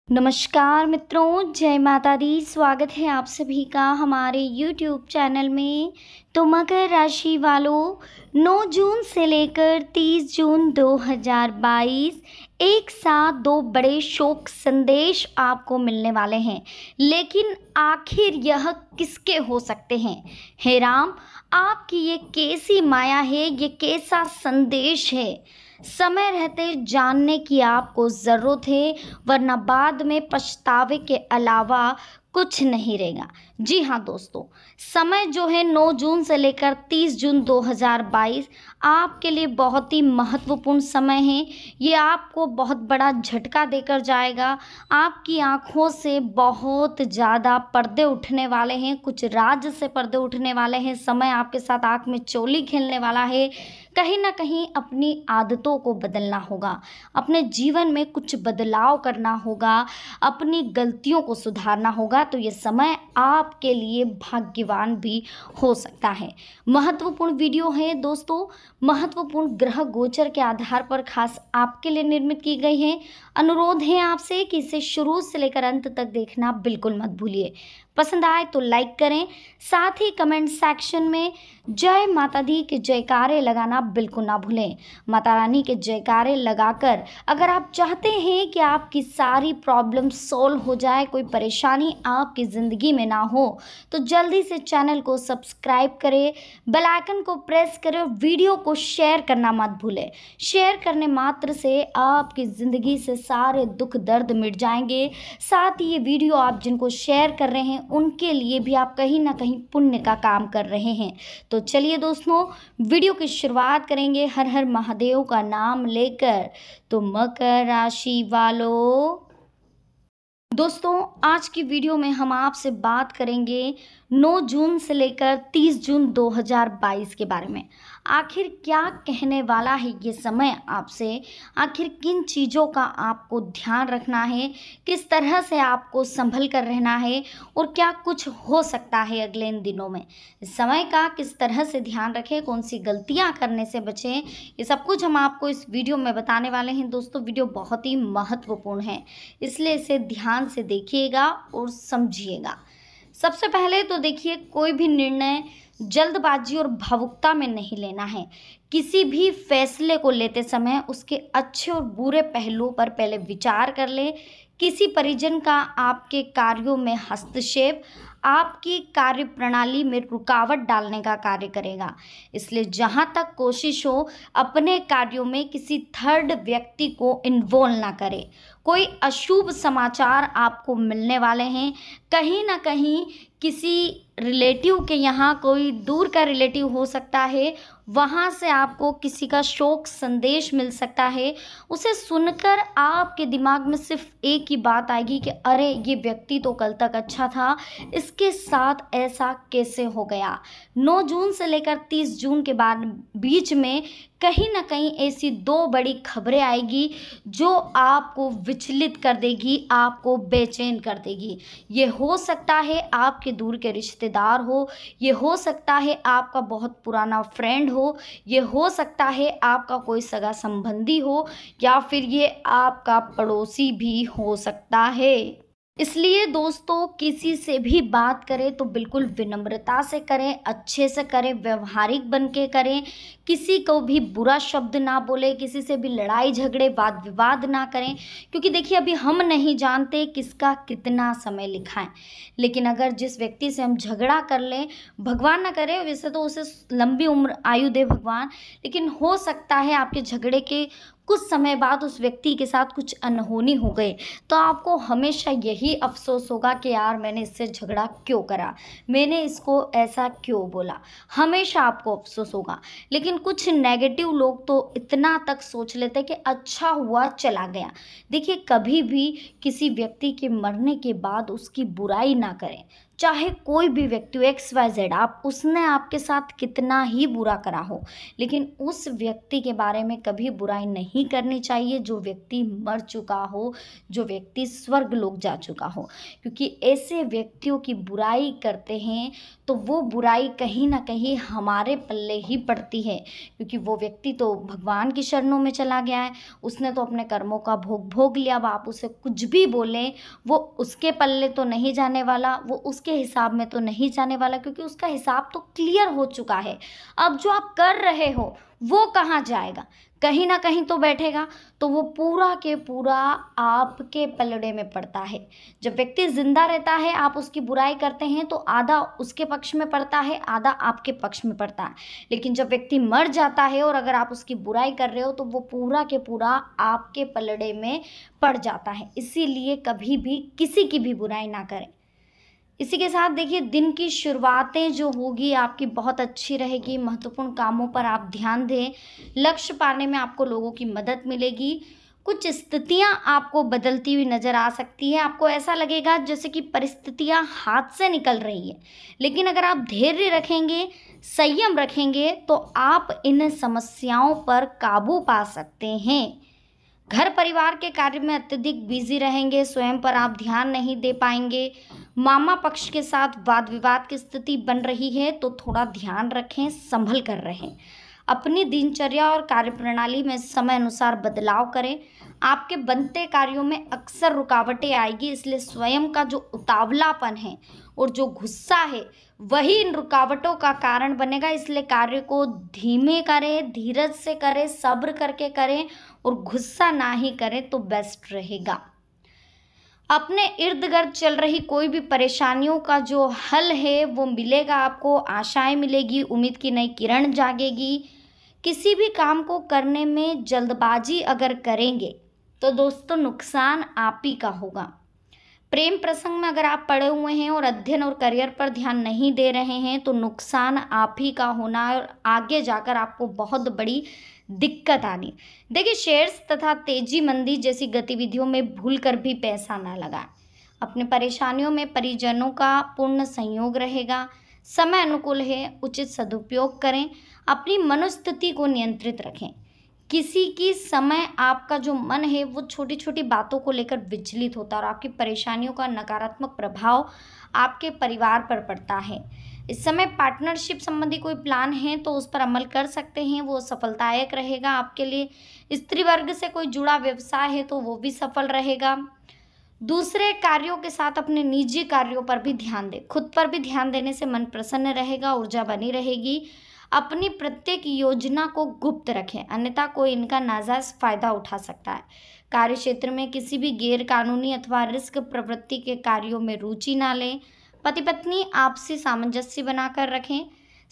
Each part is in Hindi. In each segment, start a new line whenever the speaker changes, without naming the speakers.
नमस्कार मित्रों, जय माता दी। स्वागत है आप सभी का हमारे YouTube चैनल में। तो मकर राशि वालों, 9 जून से लेकर 30 जून 2022 एक साथ दो बड़े शोक संदेश आपको मिलने वाले हैं। लेकिन आखिर यह किसके हो सकते हैं? हे राम, आपकी ये कैसी माया है, ये कैसा संदेश है? समय रहते जानने की आपको ज़रूरत है, वरना बाद में पछतावे के अलावा कुछ नहीं रहेगा। जी हाँ दोस्तों, समय जो है 9 जून से लेकर 30 जून 2022 आपके लिए बहुत ही महत्वपूर्ण समय है। ये आपको बहुत बड़ा झटका देकर जाएगा। आपकी आंखों से बहुत ज़्यादा पर्दे उठने वाले हैं, कुछ राज से पर्दे उठने वाले हैं। समय आपके साथ आंख में चोली खेलने वाला है। कहीं ना कहीं अपनी आदतों को बदलना होगा, अपने जीवन में कुछ बदलाव करना होगा, अपनी गलतियों को सुधारना होगा। तो ये समय आपके लिए भाग्यवान भी हो सकता है। महत्वपूर्ण वीडियो है दोस्तों, महत्वपूर्ण ग्रह गोचर के आधार पर खास आपके लिए निर्मित की गई है। अनुरोध है आपसे कि इसे शुरू से लेकर अंत तक देखना बिल्कुल मत भूलिए। पसंद आए तो लाइक करें, साथ ही कमेंट सेक्शन में जय माता दी के जयकारे लगाना बिल्कुल ना भूलें। माता रानी के जयकारे लगाकर अगर आप चाहते हैं कि आपकी सारी प्रॉब्लम सॉल्व हो जाए, कोई परेशानी आपकी ज़िंदगी में ना हो, तो जल्दी से चैनल को सब्सक्राइब करें, बेल आइकन को प्रेस करें और वीडियो को शेयर करना मत भूलें। शेयर करने मात्र से आपकी ज़िंदगी से सारे दुख दर्द मिट जाएंगे। साथ ही ये वीडियो आप जिनको शेयर कर रहे हैं उनके लिए भी आप कहीं ना कहीं पुण्य का काम कर रहे हैं। तो चलिए दोस्तों, वीडियो की शुरुआत करेंगे हर हर महादेव का नाम लेकर। तो मकर राशि वालों, दोस्तों आज की वीडियो में हम आपसे बात करेंगे 9 जून से लेकर 30 जून 2022 के बारे में। आखिर क्या कहने वाला है ये समय आपसे? आखिर किन चीज़ों का आपको ध्यान रखना है, किस तरह से आपको संभल कर रहना है और क्या कुछ हो सकता है अगले इन दिनों में? इस समय का किस तरह से ध्यान रखें, कौन सी गलतियां करने से बचें, ये सब कुछ हम आपको इस वीडियो में बताने वाले हैं। दोस्तों वीडियो बहुत ही महत्वपूर्ण है, इसलिए इसे ध्यान से देखिएगा और समझिएगा। सबसे पहले तो देखिए, कोई भी निर्णय जल्दबाजी और भावुकता में नहीं लेना है। किसी भी फैसले को लेते समय उसके अच्छे और बुरे पहलुओं पर पहले विचार कर ले। किसी परिजन का आपके कार्यों में हस्तक्षेप आपकी कार्य प्रणाली में रुकावट डालने का कार्य करेगा। इसलिए जहाँ तक कोशिश हो, अपने कार्यों में किसी थर्ड व्यक्ति को इन्वॉल्व ना करें। कोई अशुभ समाचार आपको मिलने वाले हैं। कहीं ना कहीं किसी रिलेटिव के यहाँ, कोई दूर का रिलेटिव हो सकता है, वहाँ से आपको किसी का शोक संदेश मिल सकता है। उसे सुनकर आपके दिमाग में सिर्फ एक ही बात आएगी कि अरे ये व्यक्ति तो कल तक अच्छा था, इसके साथ ऐसा कैसे हो गया। 9 जून से लेकर 30 जून के बाद बीच में कहीं ना कहीं ऐसी दो बड़ी खबरें आएगी जो आपको विचलित कर देगी, आपको बेचैन कर देगी। ये हो सकता है आपके दूर के रिश्तेदार हो, ये हो सकता है आपका बहुत पुराना फ्रेंड हो, ये हो सकता है आपका कोई सगा संबंधी हो, या फिर ये आपका पड़ोसी भी हो सकता है। इसलिए दोस्तों, किसी से भी बात करें तो बिल्कुल विनम्रता से करें, अच्छे से करें, व्यवहारिक बन के करें। किसी को भी बुरा शब्द ना बोले, किसी से भी लड़ाई झगड़े वाद विवाद ना करें, क्योंकि देखिए अभी हम नहीं जानते किसका कितना समय लिखा है। लेकिन अगर जिस व्यक्ति से हम झगड़ा कर लें, भगवान ना करे, वैसे तो उसे लंबी उम्र आयु दे भगवान, लेकिन हो सकता है आपके झगड़े के कुछ समय बाद उस व्यक्ति के साथ कुछ अनहोनी हो गई, तो आपको हमेशा यही अफसोस होगा कि यार मैंने इससे झगड़ा क्यों करा, मैंने इसको ऐसा क्यों बोला। हमेशा आपको अफसोस होगा। लेकिन कुछ नेगेटिव लोग तो इतना तक सोच लेते कि अच्छा हुआ चला गया। देखिए, कभी भी किसी व्यक्ति के मरने के बाद उसकी बुराई ना करें। चाहे कोई भी व्यक्ति हो, XYZ, आप उसने आपके साथ कितना ही बुरा करा हो, लेकिन उस व्यक्ति के बारे में कभी बुराई नहीं करनी चाहिए जो व्यक्ति मर चुका हो, जो व्यक्ति स्वर्ग लोक जा चुका हो। क्योंकि ऐसे व्यक्तियों की बुराई करते हैं तो वो बुराई कहीं ना कहीं हमारे पल्ले ही पड़ती है, क्योंकि वो व्यक्ति तो भगवान की शरणों में चला गया है, उसने तो अपने कर्मों का भोग भोग लिया। अब आप उसे कुछ भी बोलें, वो उसके पल्ले तो नहीं जाने वाला, वो उसके हिसाब में तो नहीं जाने वाला, क्योंकि उसका हिसाब तो क्लियर हो चुका है। अब जो आप कर रहे हो वो कहाँ जाएगा, कहीं ना कहीं तो बैठेगा, तो वो पूरा के पूरा आपके पलड़े में पड़ता है। जब व्यक्ति जिंदा रहता है, आप उसकी बुराई करते हैं तो आधा उसके पक्ष में पड़ता है, आधा आपके पक्ष में पड़ता है। लेकिन जब व्यक्ति मर जाता है और अगर आप उसकी बुराई कर रहे हो तो वो पूरा के पूरा आपके पलड़े में पड़ जाता है। इसीलिए कभी भी किसी की भी बुराई ना करें। इसी के साथ देखिए, दिन की शुरुआतें जो होगी आपकी बहुत अच्छी रहेगी। महत्वपूर्ण कामों पर आप ध्यान दें, लक्ष्य पाने में आपको लोगों की मदद मिलेगी। कुछ स्थितियां आपको बदलती हुई नज़र आ सकती है, आपको ऐसा लगेगा जैसे कि परिस्थितियां हाथ से निकल रही है, लेकिन अगर आप धैर्य रखेंगे, संयम रखेंगे तो आप इन समस्याओं पर काबू पा सकते हैं। घर परिवार के कार्य में अत्यधिक बिजी रहेंगे, स्वयं पर आप ध्यान नहीं दे पाएंगे। मामा पक्ष के साथ वाद विवाद की स्थिति बन रही है तो थोड़ा ध्यान रखें, संभल कर रहें। अपनी दिनचर्या और कार्यप्रणाली में समय अनुसार बदलाव करें। आपके बनते कार्यों में अक्सर रुकावटें आएगी, इसलिए स्वयं का जो उतावलापन है और जो गुस्सा है वही इन रुकावटों का कारण बनेगा। इसलिए कार्य को धीमे करें, धीरज से करें, सब्र करके करें और गुस्सा ना ही करें तो बेस्ट रहेगा। अपने इर्द गिर्द चल रही कोई भी परेशानियों का जो हल है वो मिलेगा आपको, आशाएं मिलेगी, उम्मीद की नई किरण जागेगी। किसी भी काम को करने में जल्दबाजी अगर करेंगे तो दोस्तों नुकसान आप ही का होगा। प्रेम प्रसंग में अगर आप पड़े हुए हैं और अध्ययन और करियर पर ध्यान नहीं दे रहे हैं तो नुकसान आप ही का होना है और आगे जाकर आपको बहुत बड़ी दिक्कत आनी। देखिए, शेयर्स तथा तेजी मंदी जैसी गतिविधियों में भूलकर भी पैसा ना लगाएं। अपने परेशानियों में परिजनों का पूर्ण सहयोग रहेगा। समय अनुकूल है, उचित सदुपयोग करें। अपनी मनोस्थिति को नियंत्रित रखें। किसी की समय आपका जो मन है वो छोटी छोटी बातों को लेकर विचलित होता है और आपकी परेशानियों का नकारात्मक प्रभाव आपके परिवार पर पड़ता है। इस समय पार्टनरशिप संबंधी कोई प्लान है तो उस पर अमल कर सकते हैं, वो सफलदायक रहेगा आपके लिए। स्त्री वर्ग से कोई जुड़ा व्यवसाय है तो वो भी सफल रहेगा। दूसरे कार्यों के साथ अपने निजी कार्यों पर भी ध्यान दें। खुद पर भी ध्यान देने से मन प्रसन्न रहेगा, ऊर्जा बनी रहेगी। अपनी प्रत्येक योजना को गुप्त रखें, अन्यथा कोई इनका नाजायज फायदा उठा सकता है। कार्य क्षेत्र में किसी भी गैर कानूनी अथवा रिस्क प्रवृत्ति के कार्यों में रुचि ना लें। पति पत्नी आपसी सामंजस्य बनाकर रखें।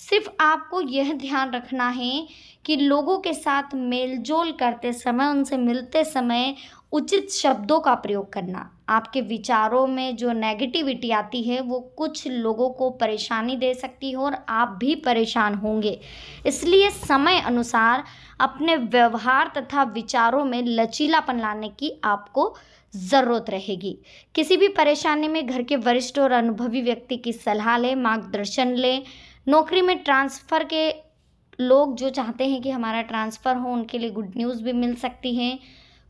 सिर्फ आपको यह ध्यान रखना है कि लोगों के साथ मेलजोल करते समय, उनसे मिलते समय उचित शब्दों का प्रयोग करना। आपके विचारों में जो नेगेटिविटी आती है वो कुछ लोगों को परेशानी दे सकती है और आप भी परेशान होंगे। इसलिए समय अनुसार अपने व्यवहार तथा विचारों में लचीलापन लाने की आपको ज़रूरत रहेगी। किसी भी परेशानी में घर के वरिष्ठ और अनुभवी व्यक्ति की सलाह लें, मार्गदर्शन लें। नौकरी में ट्रांसफ़र के लोग जो चाहते हैं कि हमारा ट्रांसफ़र हो, उनके लिए गुड न्यूज़ भी मिल सकती है।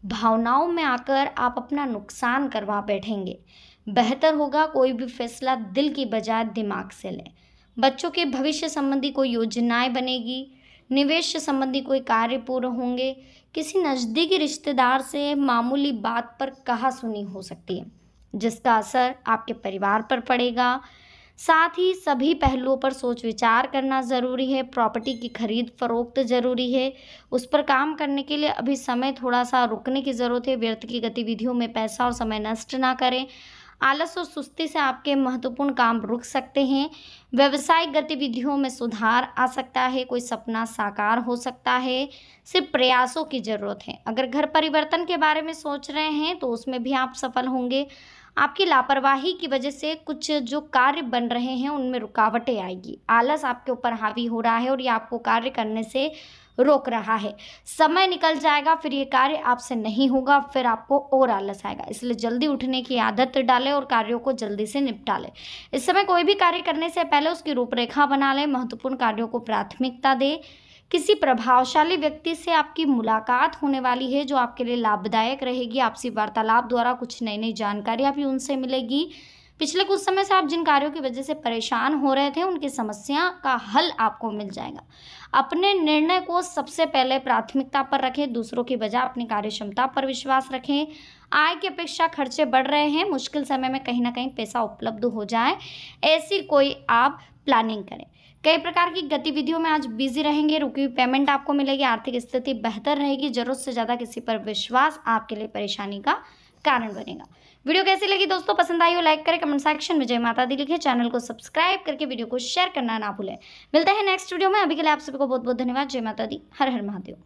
भावनाओं में आकर आप अपना नुकसान करवा बैठेंगे। बेहतर होगा कोई भी फैसला दिल की बजाय दिमाग से लें। बच्चों के भविष्य संबंधी कोई योजनाएं बनेगी। निवेश संबंधी कोई कार्य पूर्ण होंगे। किसी नज़दीकी रिश्तेदार से मामूली बात पर कहासुनी हो सकती है, जिसका असर आपके परिवार पर पड़ेगा। साथ ही सभी पहलुओं पर सोच विचार करना ज़रूरी है। प्रॉपर्टी की खरीद फरोख्त ज़रूरी है, उस पर काम करने के लिए अभी समय थोड़ा सा रुकने की ज़रूरत है। व्यर्थ की गतिविधियों में पैसा और समय नष्ट ना करें। आलस और सुस्ती से आपके महत्वपूर्ण काम रुक सकते हैं। व्यावसायिक गतिविधियों में सुधार आ सकता है, कोई सपना साकार हो सकता है। सिर्फ प्रयासों की ज़रूरत है। अगर घर परिवर्तन के बारे में सोच रहे हैं तो उसमें भी आप सफल होंगे। आपकी लापरवाही की वजह से कुछ जो कार्य बन रहे हैं उनमें रुकावटें आएगी। आलस आपके ऊपर हावी हो रहा है और ये आपको कार्य करने से रोक रहा है। समय निकल जाएगा, फिर ये कार्य आपसे नहीं होगा, फिर आपको और आलस आएगा। इसलिए जल्दी उठने की आदत डालें और कार्यों को जल्दी से निपटा लें। इस समय कोई भी कार्य करने से पहले उसकी रूपरेखा बना लें, महत्वपूर्ण कार्यों को प्राथमिकता दें। किसी प्रभावशाली व्यक्ति से आपकी मुलाकात होने वाली है जो आपके लिए लाभदायक रहेगी। आपसी वार्तालाप द्वारा कुछ नई नई जानकारियां भी उनसे मिलेगी। पिछले कुछ समय से आप जिन कार्यों की वजह से परेशान हो रहे थे उनकी समस्या का हल आपको मिल जाएगा। अपने निर्णय को सबसे पहले प्राथमिकता पर रखें, दूसरों की बजाय अपनी कार्य क्षमता पर विश्वास रखें। आय की अपेक्षा खर्चे बढ़ रहे हैं, मुश्किल समय में कहीं ना कहीं पैसा उपलब्ध हो जाए, ऐसी कोई आप प्लानिंग करें। कई प्रकार की गतिविधियों में आज बिजी रहेंगे, रुकी हुई पेमेंट आपको मिलेगी, आर्थिक स्थिति बेहतर रहेगी। जरूरत से ज़्यादा किसी पर विश्वास आपके लिए परेशानी का कारण बनेगा। वीडियो कैसी लगी दोस्तों, पसंद आई हो लाइक करें, कमेंट सेक्शन में जय माता दी लिखें, चैनल को सब्सक्राइब करके वीडियो को शेयर करना ना भूलें। मिलते हैं नेक्स्ट वीडियो में, अभी के लिए आप सभी को बहुत बहुत धन्यवाद। जय माता दी, हर हर महादेव।